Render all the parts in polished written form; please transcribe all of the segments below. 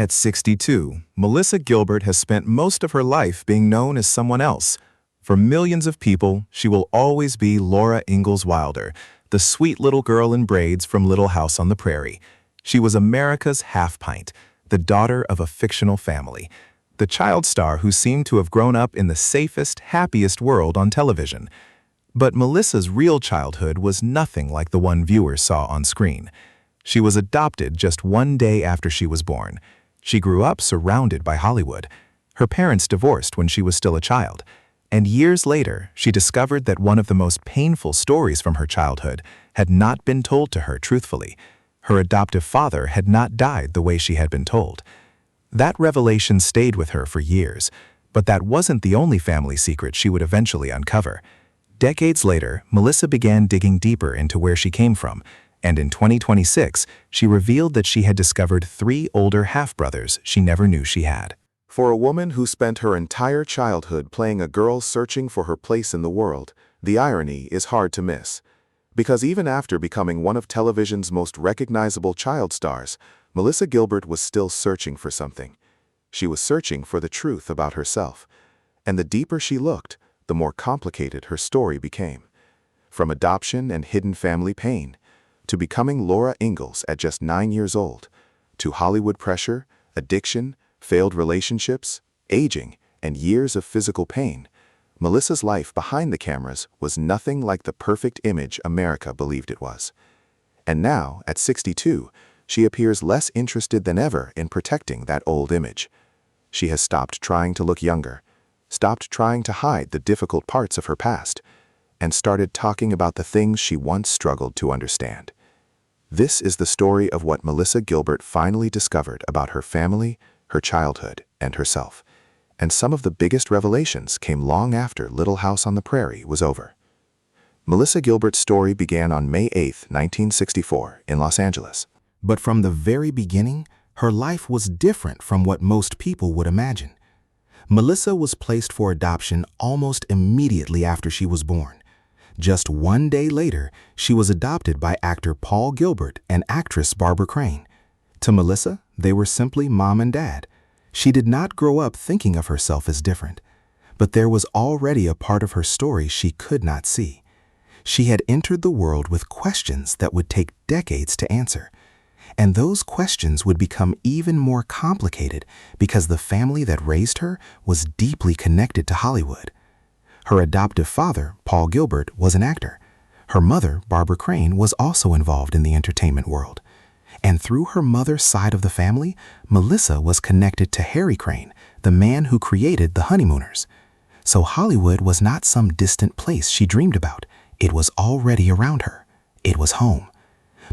At 62, Melissa Gilbert has spent most of her life being known as someone else. For millions of people, she will always be Laura Ingalls Wilder, the sweet little girl in braids from Little House on the Prairie. She was America's half-pint, the daughter of a fictional family, the child star who seemed to have grown up in the safest, happiest world on television. But Melissa's real childhood was nothing like the one viewers saw on screen. She was adopted just one day after she was born. She grew up surrounded by Hollywood. Her parents divorced when she was still a child, and years later, she discovered that one of the most painful stories from her childhood had not been told to her truthfully. Her adoptive father had not died the way she had been told. That revelation stayed with her for years, but that wasn't the only family secret she would eventually uncover. Decades later, Melissa began digging deeper into where she came from, and in 2026, she revealed that she had discovered 3 older half-brothers she never knew she had. For a woman who spent her entire childhood playing a girl searching for her place in the world, the irony is hard to miss. Because even after becoming one of television's most recognizable child stars, Melissa Gilbert was still searching for something. She was searching for the truth about herself. And the deeper she looked, the more complicated her story became. From adoption and hidden family pain, to becoming Laura Ingalls at just 9 years old, to Hollywood pressure, addiction, failed relationships, aging, and years of physical pain, Melissa's life behind the cameras was nothing like the perfect image America believed it was. And now, at 62, she appears less interested than ever in protecting that old image. She has stopped trying to look younger, stopped trying to hide the difficult parts of her past, and started talking about the things she once struggled to understand. This is the story of what Melissa Gilbert finally discovered about her family, her childhood, and herself. And some of the biggest revelations came long after Little House on the Prairie was over. Melissa Gilbert's story began on May 8, 1964, in Los Angeles. But from the very beginning, her life was different from what most people would imagine. Melissa was placed for adoption almost immediately after she was born. Just one day later, she was adopted by actor Paul Gilbert and actress Barbara Crane. To Melissa, they were simply mom and dad. She did not grow up thinking of herself as different, but there was already a part of her story she could not see. She had entered the world with questions that would take decades to answer. And those questions would become even more complicated because the family that raised her was deeply connected to Hollywood. Her adoptive father, Paul Gilbert, was an actor. Her mother, Barbara Crane, was also involved in the entertainment world. And through her mother's side of the family, Melissa was connected to Harry Crane, the man who created the Honeymooners. So Hollywood was not some distant place she dreamed about. It was already around her. It was home.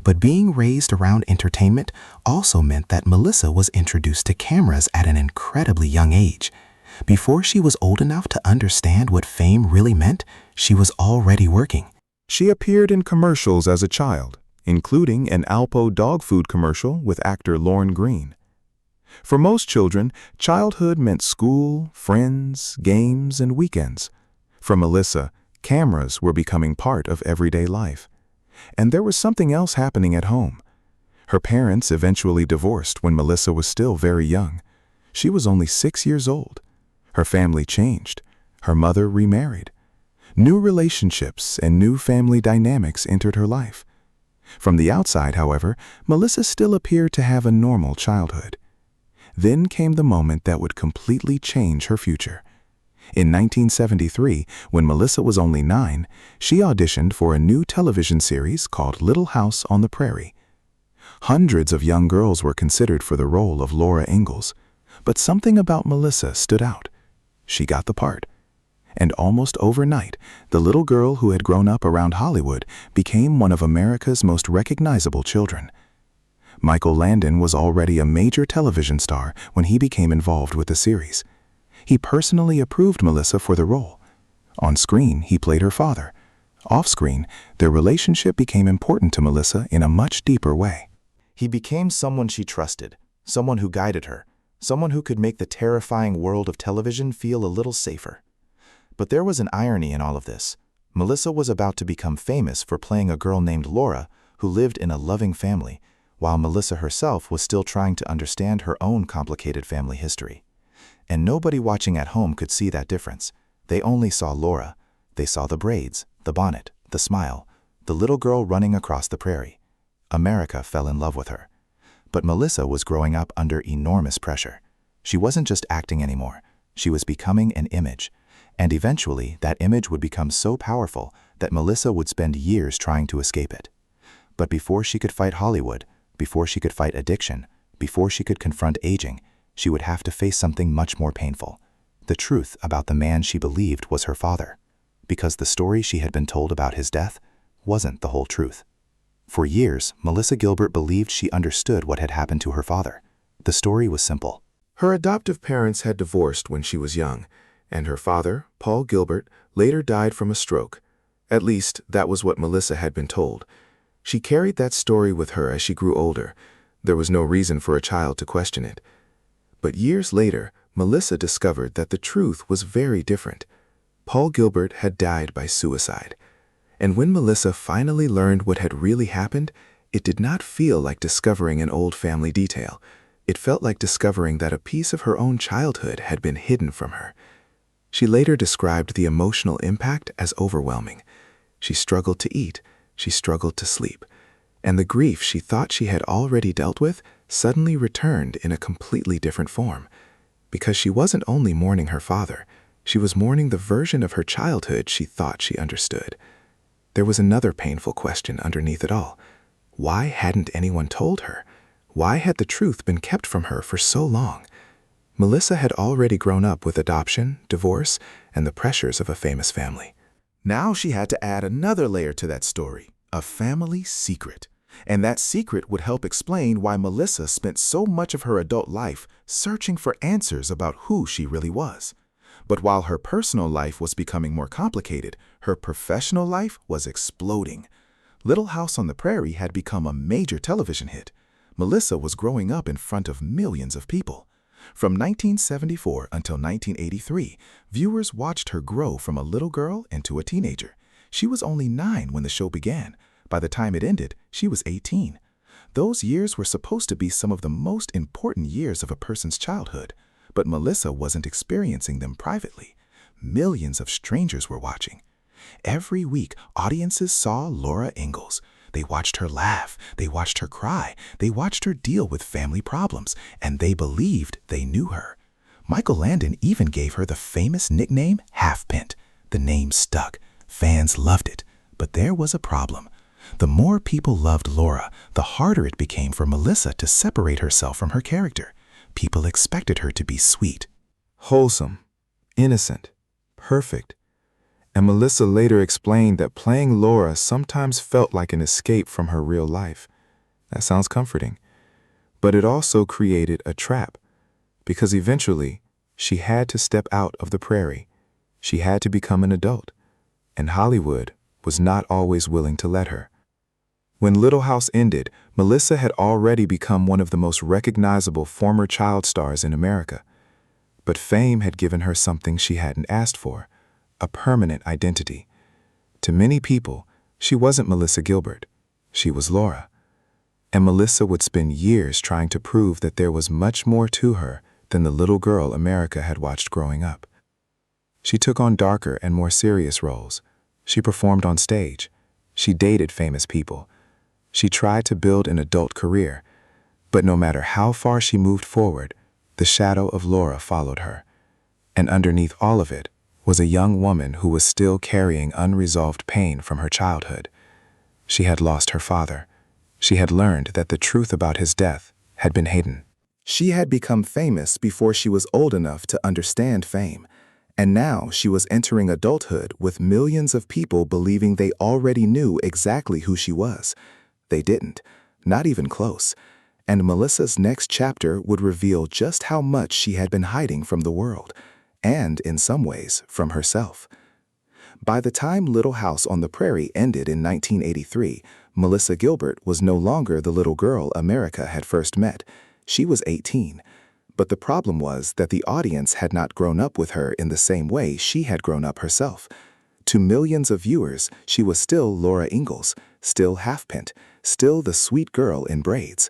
But being raised around entertainment also meant that Melissa was introduced to cameras at an incredibly young age. Before she was old enough to understand what fame really meant, she was already working. She appeared in commercials as a child, including an Alpo dog food commercial with actor Lorne Greene. For most children, childhood meant school, friends, games, and weekends. For Melissa, cameras were becoming part of everyday life. And there was something else happening at home. Her parents eventually divorced when Melissa was still very young. She was only 6 years old. Her family changed. Her mother remarried. New relationships and new family dynamics entered her life. From the outside, however, Melissa still appeared to have a normal childhood. Then came the moment that would completely change her future. In 1973, when Melissa was only 9, she auditioned for a new television series called Little House on the Prairie. Hundreds of young girls were considered for the role of Laura Ingalls, but something about Melissa stood out. She got the part. And almost overnight, the little girl who had grown up around Hollywood became one of America's most recognizable children. Michael Landon was already a major television star when he became involved with the series. He personally approved Melissa for the role. On screen, he played her father. Off-screen, their relationship became important to Melissa in a much deeper way. He became someone she trusted, someone who guided her, someone who could make the terrifying world of television feel a little safer. But there was an irony in all of this. Melissa was about to become famous for playing a girl named Laura who lived in a loving family, while Melissa herself was still trying to understand her own complicated family history. And nobody watching at home could see that difference. They only saw Laura. They saw the braids, the bonnet, the smile, the little girl running across the prairie. America fell in love with her. But Melissa was growing up under enormous pressure. She wasn't just acting anymore. She was becoming an image. And eventually, that image would become so powerful that Melissa would spend years trying to escape it. But before she could fight Hollywood, before she could fight addiction, before she could confront aging, she would have to face something much more painful. The truth about the man she believed was her father. Because the story she had been told about his death wasn't the whole truth. For years, Melissa Gilbert believed she understood what had happened to her father. The story was simple. Her adoptive parents had divorced when she was young, and her father, Paul Gilbert, later died from a stroke. At least, that was what Melissa had been told. She carried that story with her as she grew older. There was no reason for a child to question it. But years later, Melissa discovered that the truth was very different. Paul Gilbert had died by suicide. And when Melissa finally learned what had really happened, it did not feel like discovering an old family detail. It felt like discovering that a piece of her own childhood had been hidden from her. She later described the emotional impact as overwhelming. She struggled to eat, she struggled to sleep, and the grief she thought she had already dealt with suddenly returned in a completely different form. Because she wasn't only mourning her father, she was mourning the version of her childhood she thought she understood. There was another painful question underneath it all. Why hadn't anyone told her? Why had the truth been kept from her for so long? Melissa had already grown up with adoption, divorce, and the pressures of a famous family. Now she had to add another layer to that story, a family secret. And that secret would help explain why Melissa spent so much of her adult life searching for answers about who she really was. But while her personal life was becoming more complicated, her professional life was exploding. Little House on the Prairie had become a major television hit. Melissa was growing up in front of millions of people. From 1974 until 1983, viewers watched her grow from a little girl into a teenager. She was only 9 when the show began. By the time it ended, she was 18. Those years were supposed to be some of the most important years of a person's childhood, but Melissa wasn't experiencing them privately. Millions of strangers were watching. Every week, audiences saw Laura Ingalls. They watched her laugh, they watched her cry, they watched her deal with family problems, and they believed they knew her. Michael Landon even gave her the famous nickname Half-Pint. The name stuck. Fans loved it. But there was a problem. The more people loved Laura, the harder it became for Melissa to separate herself from her character. People expected her to be sweet, Wholesome, innocent, perfect. And Melissa later explained that playing Laura sometimes felt like an escape from her real life. That sounds comforting. But it also created a trap, because eventually she had to step out of the prairie. She had to become an adult, and Hollywood was not always willing to let her. When Little House ended, Melissa had already become one of the most recognizable former child stars in America. But fame had given her something she hadn't asked for, a permanent identity. To many people, she wasn't Melissa Gilbert. She was Laura. And Melissa would spend years trying to prove that there was much more to her than the little girl America had watched growing up. She took on darker and more serious roles. She performed on stage. She dated famous people. She tried to build an adult career. But no matter how far she moved forward, the shadow of Laura followed her. And underneath all of it was a young woman who was still carrying unresolved pain from her childhood. She had lost her father. She had learned that the truth about his death had been hidden. She had become famous before she was old enough to understand fame. And now she was entering adulthood with millions of people believing they already knew exactly who she was. They didn't, not even close. And Melissa's next chapter would reveal just how much she had been hiding from the world, and in some ways, from herself. By the time Little House on the Prairie ended in 1983, Melissa Gilbert was no longer the little girl America had first met. She was 18. But the problem was that the audience had not grown up with her in the same way she had grown up herself. To millions of viewers, she was still Laura Ingalls, still Half-Pint, still the sweet girl in braids.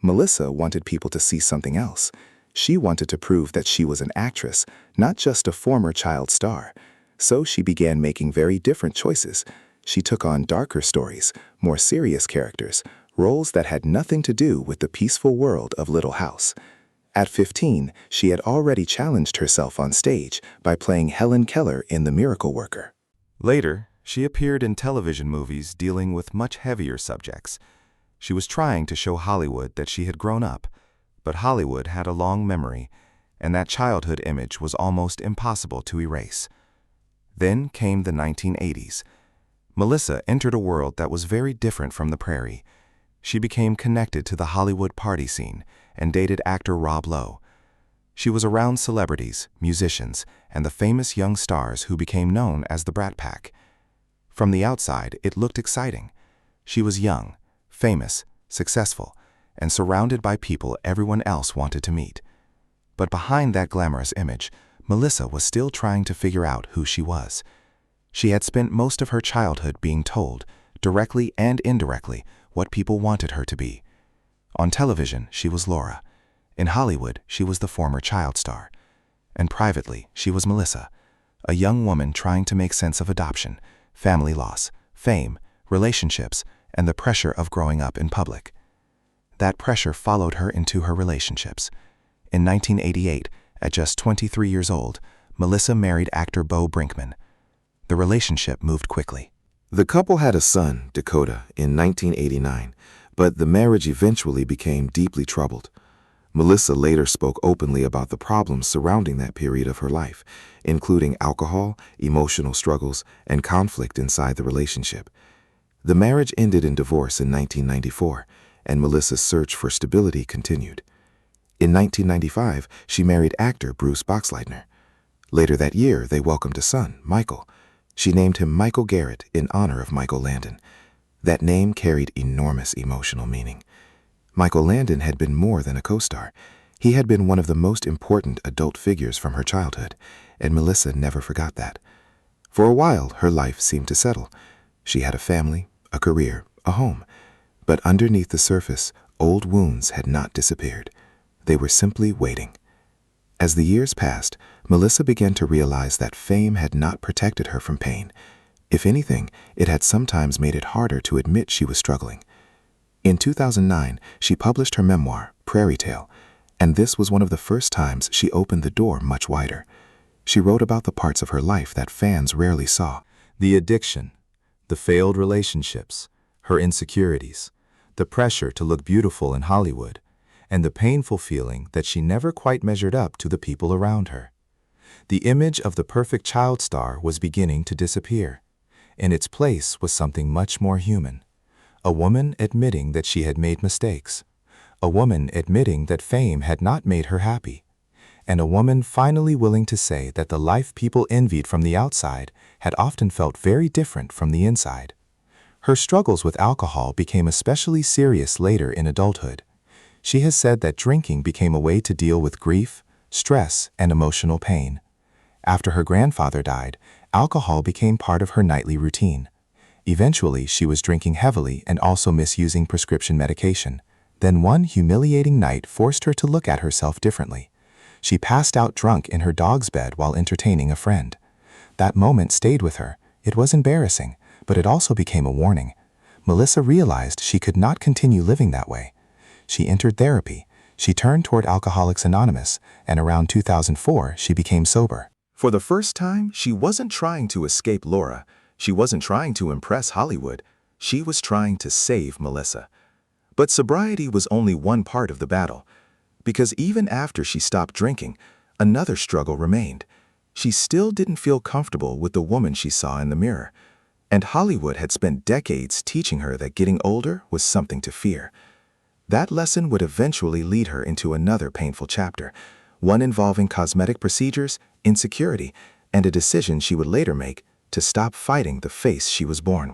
Melissa wanted people to see something else. She wanted to prove that she was an actress, not just a former child star. So she began making very different choices. She took on darker stories, more serious characters, roles that had nothing to do with the peaceful world of Little House. At 15, she had already challenged herself on stage by playing Helen Keller in The Miracle Worker. Later, she appeared in television movies dealing with much heavier subjects. She was trying to show Hollywood that she had grown up, but Hollywood had a long memory, and that childhood image was almost impossible to erase. Then came the 1980s. Melissa entered a world that was very different from the Prairie. She became connected to the Hollywood party scene and dated actor Rob Lowe. She was around celebrities, musicians, and the famous young stars who became known as the Brat Pack. From the outside, it looked exciting. She was young, famous, successful, and surrounded by people everyone else wanted to meet. But behind that glamorous image, Melissa was still trying to figure out who she was. She had spent most of her childhood being told, directly and indirectly, what people wanted her to be. On television, she was Laura. In Hollywood, she was the former child star. And privately, she was Melissa, a young woman trying to make sense of adoption, family loss, fame, relationships, and the pressure of growing up in public. That pressure followed her into her relationships. In 1988, at just 23 years old, Melissa married actor Beau Brinkman. The relationship moved quickly. The couple had a son, Dakota, in 1989, but the marriage eventually became deeply troubled. Melissa later spoke openly about the problems surrounding that period of her life, including alcohol, emotional struggles, and conflict inside the relationship. The marriage ended in divorce in 1994, and Melissa's search for stability continued. In 1995, she married actor Bruce Boxleitner. Later that year, they welcomed a son, Michael. She named him Michael Garrett in honor of Michael Landon. That name carried enormous emotional meaning. Michael Landon had been more than a co-star. He had been one of the most important adult figures from her childhood, and Melissa never forgot that. For a while, her life seemed to settle. She had a family, a career, a home. But underneath the surface, old wounds had not disappeared. They were simply waiting. As the years passed, Melissa began to realize that fame had not protected her from pain. If anything, it had sometimes made it harder to admit she was struggling. In 2009, she published her memoir, Prairie, and this was one of the first times she opened the door much wider. She wrote about the parts of her life that fans rarely saw. The addiction, the failed relationships, her insecurities, the pressure to look beautiful in Hollywood, and the painful feeling that she never quite measured up to the people around her. The image of the perfect child star was beginning to disappear. In its place was something much more human. A woman admitting that she had made mistakes. A woman admitting that fame had not made her happy. And a woman finally willing to say that the life people envied from the outside had often felt very different from the inside. Her struggles with alcohol became especially serious later in adulthood. She has said that drinking became a way to deal with grief, stress, and emotional pain. After her grandfather died, alcohol became part of her nightly routine. Eventually, she was drinking heavily and also misusing prescription medication. Then one humiliating night forced her to look at herself differently. She passed out drunk in her dog's bed while entertaining a friend. That moment stayed with her. It was embarrassing, but it also became a warning. Melissa realized she could not continue living that way. She entered therapy. She turned toward Alcoholics Anonymous, and around 2004, she became sober. For the first time, she wasn't trying to escape Laura. She wasn't trying to impress Hollywood. She was trying to save Melissa. But sobriety was only one part of the battle. Because even after she stopped drinking, another struggle remained. She still didn't feel comfortable with the woman she saw in the mirror. And Hollywood had spent decades teaching her that getting older was something to fear. That lesson would eventually lead her into another painful chapter, one involving cosmetic procedures, insecurity, and a decision she would later make to stop fighting the face she was born with.